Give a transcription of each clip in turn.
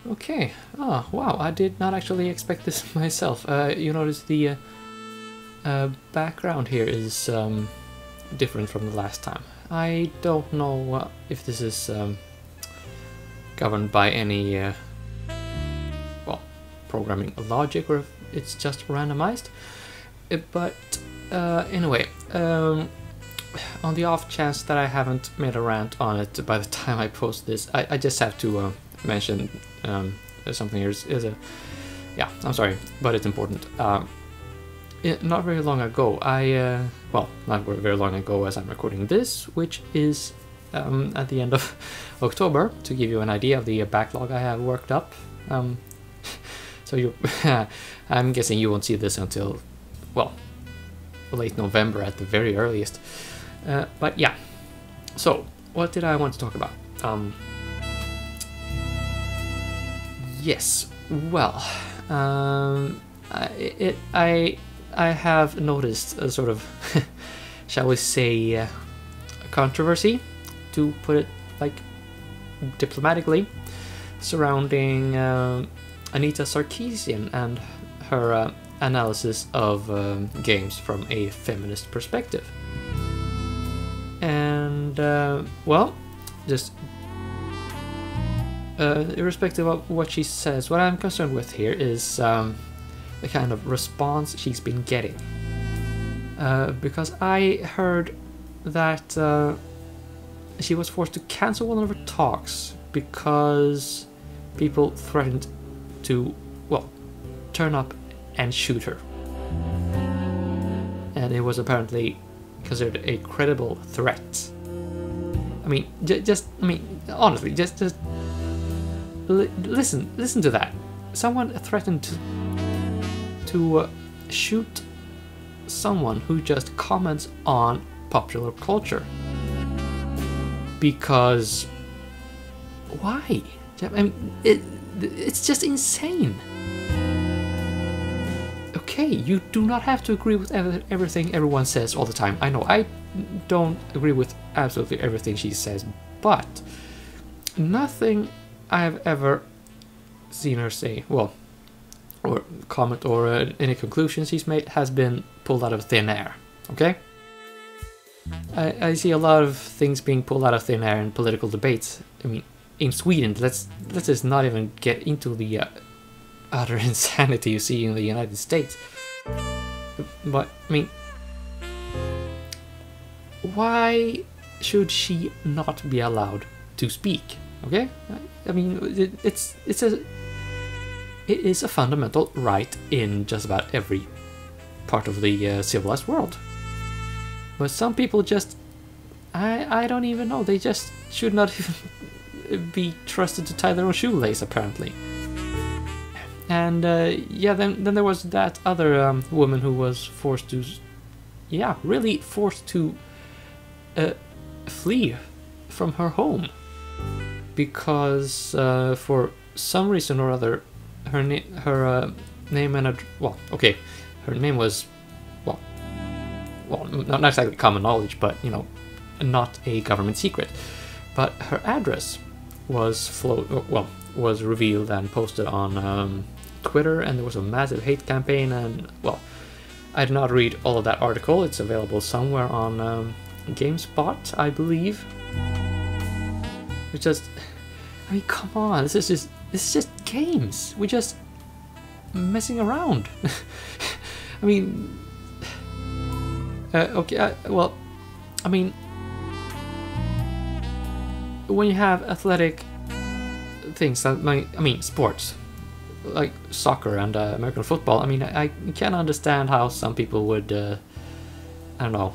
Okay. Oh, wow, I did not actually expect this myself. You notice the background here is different from the last time. I don't know if this is governed by any well, programming logic or if it's just randomized. But anyway, on the off chance that I haven't made a rant on it by the time I post this, I just have to mention something here. Yeah, I'm sorry, but it's important. Not very long ago, well, not very long ago as I'm recording this, which is at the end of October, to give you an idea of the backlog I have worked up. So you, I'm guessing you won't see this until, well, late November at the very earliest. But yeah, so what did I want to talk about? Yes, well, I have noticed a sort of, shall we say, a controversy, to put it like diplomatically, surrounding Anita Sarkeesian and her analysis of games from a feminist perspective. And well, just irrespective of what she says, what I'm concerned with here is the kind of response she's been getting. Because I heard that she was forced to cancel one of her talks because people threatened to, well, turn up and shoot her. And it was apparently considered a credible threat. I mean, honestly, just listen to that. Someone threatened to shoot someone who just comments on popular culture. Because why? I mean, it's just insane. Okay, you do not have to agree with everything everyone says all the time. I know I don't agree with absolutely everything she says, but nothing I've ever seen her say, well, or comment, or any conclusions she's made has been pulled out of thin air. Okay? I see a lot of things being pulled out of thin air in political debates. I mean, in Sweden, let's just not even get into the utter insanity you see in the United States. But I mean, why should she not be allowed to speak? Okay, I mean, it is a fundamental right in just about every part of the civilized world. But some people just, I don't even know, they just should not even be trusted to tie their own shoelace, apparently. And yeah, then there was that other woman who was forced to, yeah, really forced to flee from her home. Because for some reason or other, her name and well, okay, her name was, well, not exactly common knowledge, but you know, not a government secret. But her address was was revealed and posted on Twitter, and there was a massive hate campaign. And well, I did not read all of that article. It's available somewhere on GameSpot, I believe. It's just, I mean, come on, this is just games. We're just messing around. I mean, okay, well, I mean, when you have athletic things, I mean, sports, like soccer and American football, I mean, I can understand how some people would, I don't know,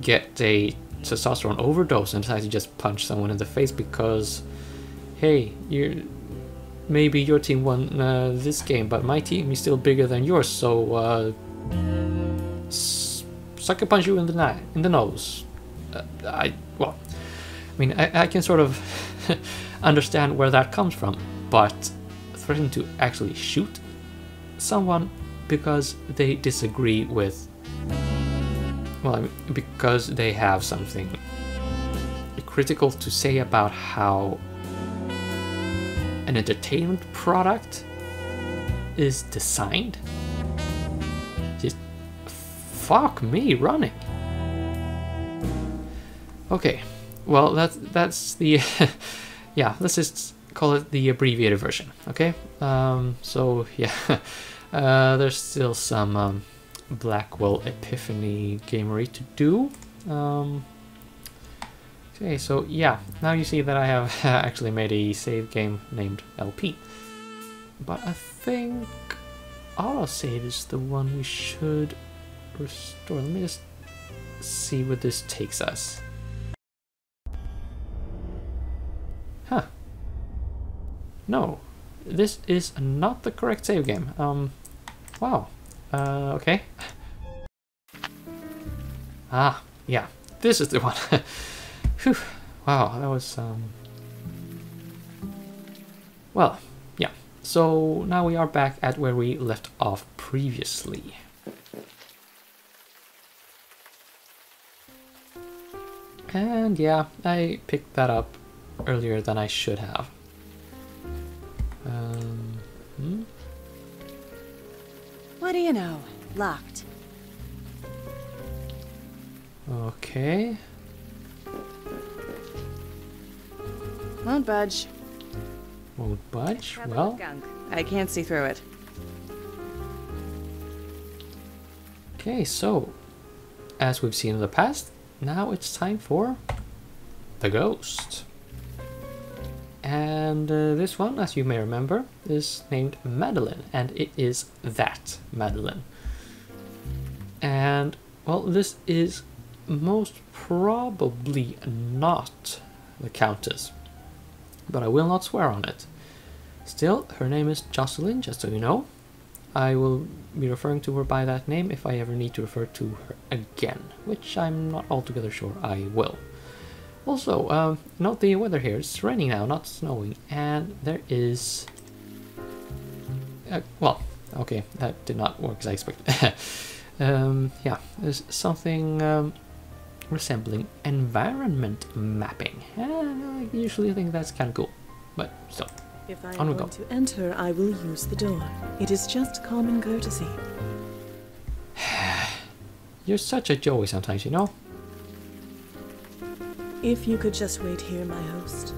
get a testosterone overdose and decide to just punch someone in the face because, hey, maybe your team won this game, but my team is still bigger than yours, so sucker punch you in the nose. I mean, I can sort of understand where that comes from, but threatening to actually shoot someone because they disagree with, well, I mean, because they have something critical to say about how an entertainment product is designed. Just fuck me running. Okay, well that's the yeah, let's just call it the abbreviated version. Okay, so yeah, there's still some Blackwell Epiphany gamery to do. Okay, so yeah, now you see that I have actually made a save game named LP. But I think autosave is the one we should restore. Let me just see what this takes us. Huh. No, this is not the correct save game. Wow. Okay. Ah, yeah, this is the one. Whew. Wow, that was, well, yeah. So now we are back at where we left off previously. And yeah, I picked that up earlier than I should have. What do you know? Locked. Okay. Won't budge. Won't budge? Well, Gunk. I can't see through it. okay, so as we've seen in the past, now it's time for the ghost. And this one, as you may remember, is named Madeline, and it is that Madeline. And well, this is most probably not the Countess, but I will not swear on it. Still, her name is Jocelyn, just so you know. I will be referring to her by that name if I ever need to refer to her again, which I'm not altogether sure I will. Also, note the weather here. It's raining now, not snowing, and there is... well, okay, that did not work as I expected. Yeah, there's something resembling environment mapping. I usually think that's kind of cool, but still. If I am going to enter, I will use the door. It is just common courtesy. You're such a Joey sometimes, you know? If you could just wait here, my host.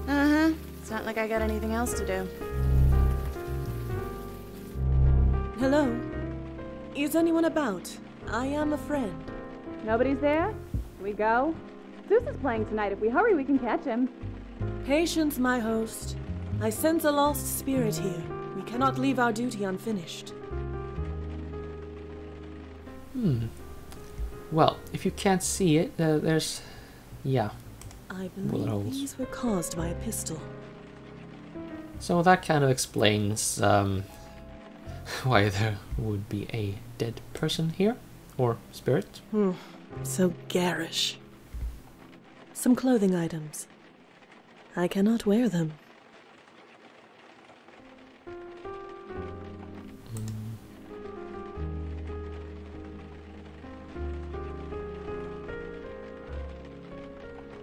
Uh-huh. It's not like I got anything else to do. Hello? Is anyone about? I am a friend. Nobody's there? Can we go? Zeus is playing tonight. If we hurry, we can catch him. Patience, my host. I sense a lost spirit here. We cannot leave our duty unfinished. Well, if you can't see it, there's... yeah. I believe these were caused by a pistol. So that kind of explains why there would be a dead person here, or spirit. So garish. Some clothing items. I cannot wear them.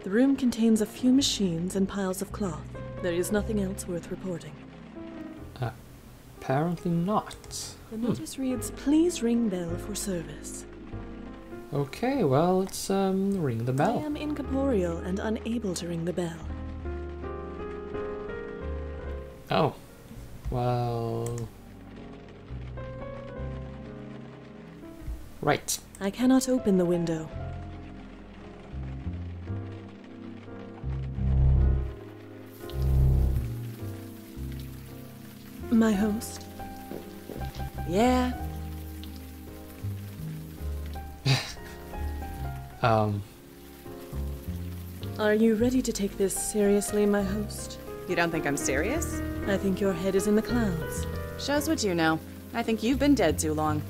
The room contains a few machines and piles of cloth. There is nothing else worth reporting. Apparently not. The notice reads, "Please ring bell for service." Okay, well, let's ring the bell. I am incorporeal and unable to ring the bell. Oh, well... right. I cannot open the window. My host? Yeah. Are you ready to take this seriously, my host? You don't think I'm serious? I think your head is in the clouds. Shows what you know. I think you've been dead too long.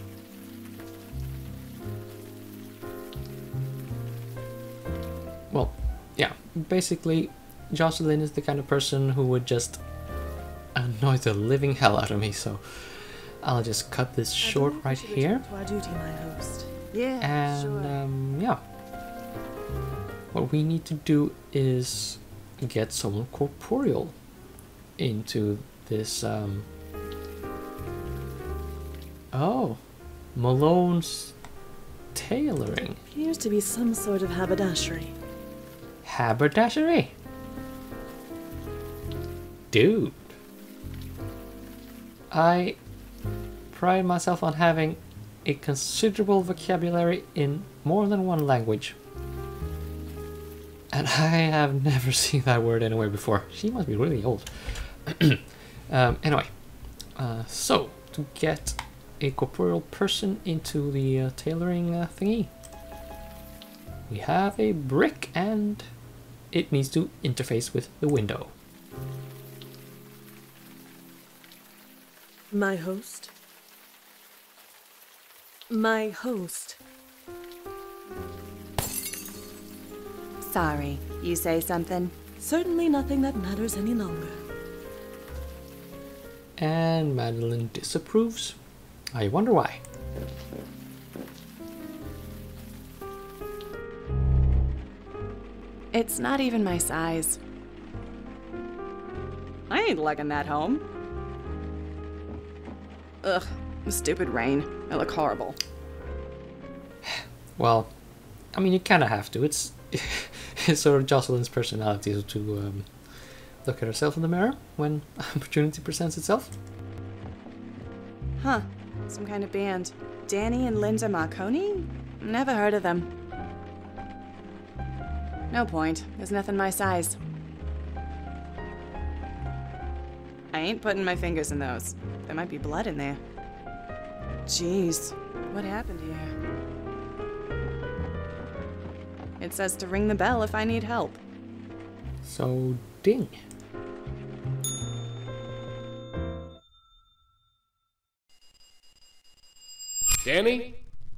Well, yeah, basically, Jocelyn is the kind of person who would just annoy the living hell out of me, so I'll just cut this short right here. To our duty, my host. Yeah, and sure. Yeah, what we need to do is get someone corporeal. into this. Oh, Malone's tailoring. Appears to be some sort of haberdashery. Haberdashery? Dude. I pride myself on having a considerable vocabulary in more than one language. And I have never seen that word anywhere before. She must be really old. Anyway, so to get a corporeal person into the tailoring thingy, we have a brick and it needs to interface with the window. My host. My host. Sorry, you say something? Certainly nothing that matters any longer. And Madeline disapproves. I wonder why. It's not even my size. I ain't liking that home. Ugh, stupid rain. I look horrible. Well, I mean, you kind of have to. It's it's sort of Jocelyn's personality to look at herself in the mirror when opportunity presents itself. Huh, some kind of band. Danny and Linda Marconi? Never heard of them. No point. There's nothing my size. I ain't putting my fingers in those. There might be blood in there. Jeez, what happened here? It says to ring the bell if I need help. So, ding. Danny?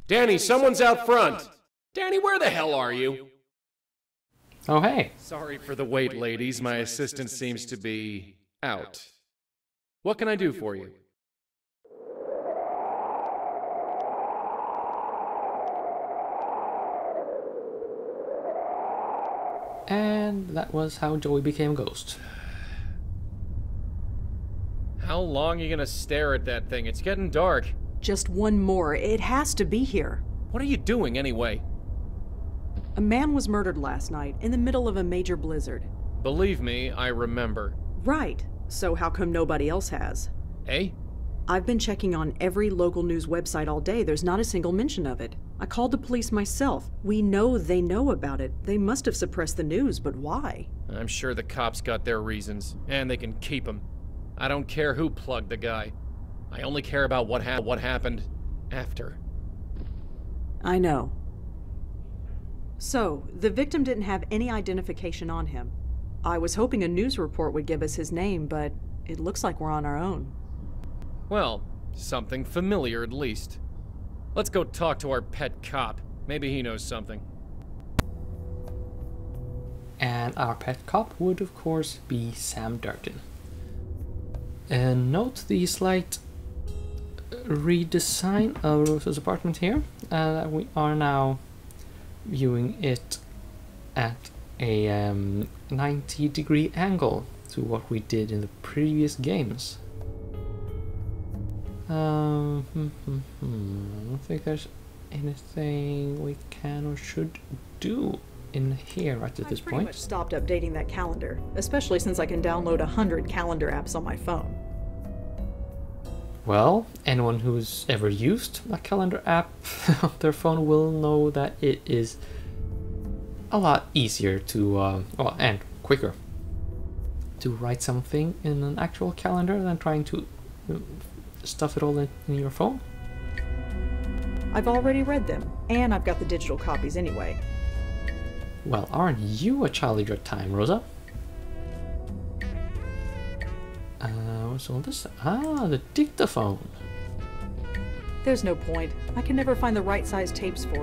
Danny, someone's out front! Danny, where the hell are you? Oh, hey. Sorry for the wait, ladies. My assistant seems to be out. What can I do for you? And that was how Joey became a ghost. How long are you gonna stare at that thing? It's getting dark. Just one more. It has to be here. What are you doing anyway? A man was murdered last night in the middle of a major blizzard. Believe me, I remember. Right. So how come nobody else has? Eh? I've been checking on every local news website all day. There's not a single mention of it. I called the police myself. We know they know about it. They must have suppressed the news, but why? I'm sure the cops got their reasons, and they can keep them. I don't care who plugged the guy. I only care about what happened after. I know. So, the victim didn't have any identification on him. I was hoping a news report would give us his name, but it looks like we're on our own. Well, something familiar at least. Let's go talk to our pet cop. Maybe he knows something. And our pet cop would, of course, be Sam Durkin. And note the slight redesign of Rosa's apartment here. That we are now viewing it at a 90-degree angle to what we did in the previous games. I don't think there's anything we can or should do in here right at this I pretty point. much stopped updating that calendar, especially since I can download 100 calendar apps on my phone. Well, anyone who's ever used a calendar app on their phone will know that it is a lot easier to, well, and quicker to write something in an actual calendar than trying to stuff it all in your phone. I've already read them, and I've got the digital copies anyway. Well, aren't you a child of your time, Rosa? What's all this? Ah, the dictaphone. There's no point. I can never find the right size tapes for it.